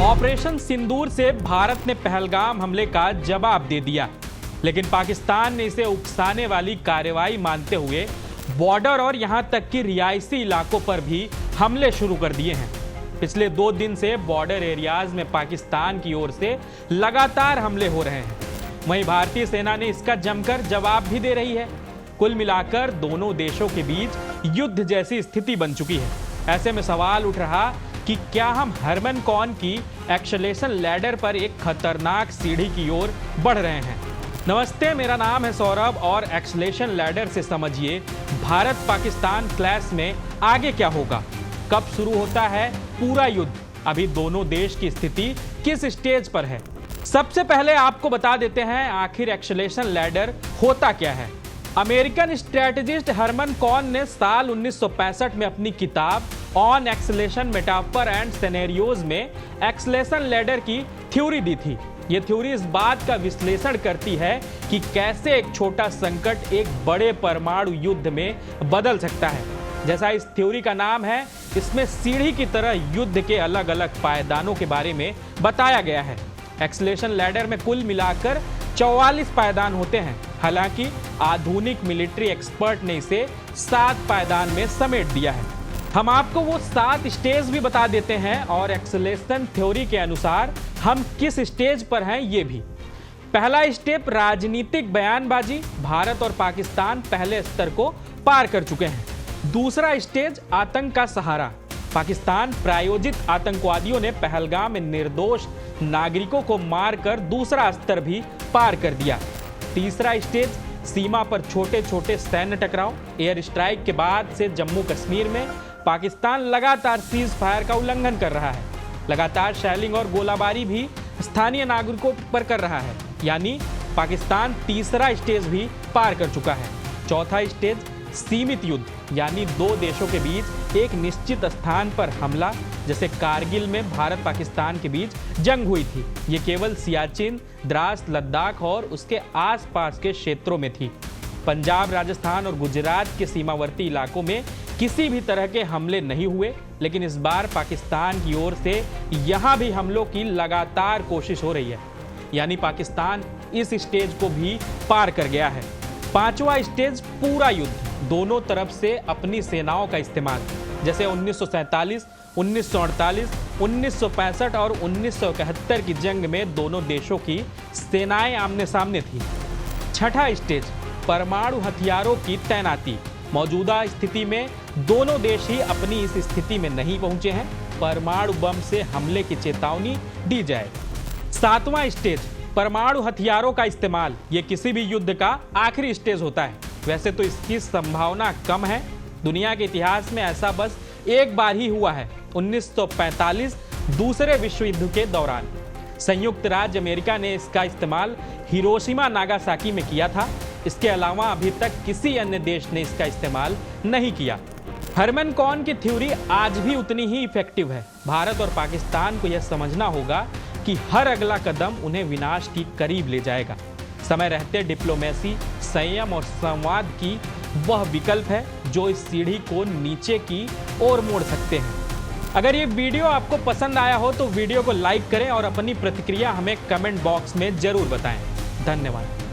Operation सिंदूर से भारत ने पहलगाम हमले का जवाब दे दिया, लेकिन पाकिस्तान ने इसे उकसाने वाली कार्रवाई मानते हुए बॉर्डर और यहां तक कि रिहायशी इलाकों पर भी हमले शुरू कर दिए हैं। पिछले 2 दिन से बॉर्डर एरियाज में पाकिस्तान की ओर से लगातार हमले हो रहे हैं। वहीं भारतीय सेना ने इसका जमकर जवाब भी दे रही है। कुल मिलाकर दोनों देशों के बीच युद्ध जैसी स्थिति बन चुकी है। ऐसे में सवाल उठ रहा कि क्या हम हरमन कौन की एक्सेलेरेशन लैडर पर एक खतरनाक सीढ़ी की ओर बढ़ रहे हैं। नमस्ते, मेरा नाम है सौरभ और एक्सेलेरेशन लैडर से समझिए भारत पाकिस्तान क्लैश में आगे क्या होगा, कब शुरू होता है पूरा युद्ध, अभी दोनों देश की स्थिति किस स्टेज पर है। सबसे पहले आपको बता देते हैं आखिर एक्सेलेरेशन लैडर होता क्या है। अमेरिकन स्ट्रेटेजिस्ट हरमन कौन ने साल 1965 में अपनी किताब on acceleration metaphor and scenarios में एक्सेलेरेशन लैडर की थ्योरी दी थी। ये थ्योरी इस बात का विश्लेषण करती है कि कैसे एक छोटा संकट एक बड़े परमाणु युद्ध में बदल सकता है। जैसा इस थ्योरी का नाम है, इसमें सीढ़ी की तरह युद्ध के अलग अलग पायदानों के बारे में बताया गया है। एक्सेलेरेशन लैडर में कुल मिलाकर 44 पायदान होते हैं। हालांकि आधुनिक मिलिट्री एक्सपर्ट ने इसे 7 पायदान में समेट दिया है। हम आपको वो 7 स्टेज भी बता देते हैं और एक्सेलेरेशन थ्योरी के अनुसार हम किस स्टेज पर हैं ये भी। पहला स्टेप राजनीतिक बयानबाजी, भारत और पाकिस्तान पहले स्तर को पार कर चुके हैं। दूसरा स्टेज आतंक का सहारा, पाकिस्तान प्रायोजित आतंकवादियों ने पहलगाम में निर्दोष नागरिकों को मारकर दूसरा स्तर भी पार कर दिया। तीसरा स्टेज सीमा पर छोटे छोटे सैन्य टकराव, एयर स्ट्राइक के बाद से जम्मू कश्मीर में पाकिस्तान लगातार सीज फायर का उल्लंघन कर रहा है। लगातार शेलिंग और गोलाबारी भी स्थानीय नागरिकों पर कर रहा है, यानी पाकिस्तान तीसरा स्टेज भी पार कर चुका है। चौथा स्टेज सीमित युद्ध, यानी 2 देशों के बीच एक निश्चित स्थान पर हमला, जैसे कारगिल में भारत पाकिस्तान के बीच जंग हुई थी। ये केवल सियाचिन, द्रास, लद्दाख और उसके आसपास के क्षेत्रों में थी। पंजाब, राजस्थान और गुजरात के सीमावर्ती इलाकों में किसी भी तरह के हमले नहीं हुए, लेकिन इस बार पाकिस्तान की ओर से यहां भी हमलों की लगातार कोशिश हो रही है, यानी पाकिस्तान इस स्टेज को भी पार कर गया है। पांचवा स्टेज पूरा युद्ध, दोनों तरफ से अपनी सेनाओं का इस्तेमाल, जैसे 1947, 1948, 1965 और 1971 की जंग में दोनों देशों की सेनाएं आमने सामने थी। छठा स्टेज परमाणु हथियारों की तैनाती, मौजूदा स्थिति में दोनों देश ही अपनी इस स्थिति में नहीं पहुंचे हैं, परमाणु बम से हमले की चेतावनी दी जाए। सातवां स्टेज परमाणु हथियारों का इस्तेमाल, ये किसी भी युद्ध का आखिरी स्टेज होता है। वैसे तो इसकी संभावना कम है, दुनिया के इतिहास में ऐसा बस एक बार ही हुआ है, 1945 दूसरे विश्व युद्ध के दौरान। संयुक्त राज्य अमेरिका ने इसका इस्तेमाल हिरोशिमा नागासाकी में किया था। इसके अलावा अभी तक किसी अन्य देश ने इसका इस्तेमाल नहीं किया। हरमन कौन की थ्योरी आज भी उतनी ही इफेक्टिव है। भारत और पाकिस्तान को यह समझना होगा कि हर अगला कदम उन्हें विनाश की करीब ले जाएगा। समय रहते डिप्लोमेसी, संयम और संवाद की वह विकल्प है जो इस सीढ़ी को नीचे की ओर मोड़ सकते हैं। अगर ये वीडियो आपको पसंद आया हो तो वीडियो को लाइक करें और अपनी प्रतिक्रिया हमें कमेंट बॉक्स में जरूर बताएं। धन्यवाद।